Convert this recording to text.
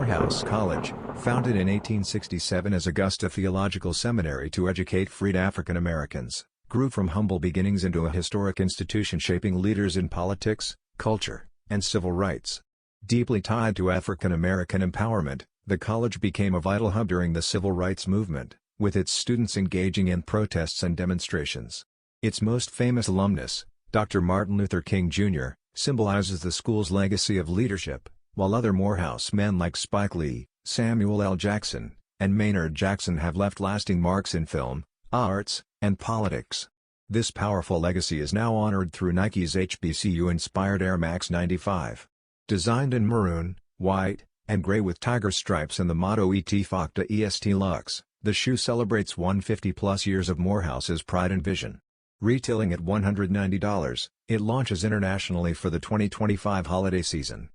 Morehouse College, founded in 1867 as Augusta Theological Seminary to educate freed African Americans, grew from humble beginnings into a historic institution shaping leaders in politics, culture, and civil rights. Deeply tied to African American empowerment, the college became a vital hub during the civil rights movement, with its students engaging in protests and demonstrations. Its most famous alumnus, Dr. Martin Luther King Jr., symbolizes the school's legacy of leadership, while other Morehouse men like Spike Lee, Samuel L. Jackson, and Maynard Jackson have left lasting marks in film, arts, and politics. This powerful legacy is now honored through Nike's HBCU-inspired Air Max 95. Designed in maroon, white, and gray with tiger stripes and the motto "Et FACTA EST LUX", the shoe celebrates 150-plus years of Morehouse's pride and vision. Retailing at $190, it launches internationally for the 2025 holiday season.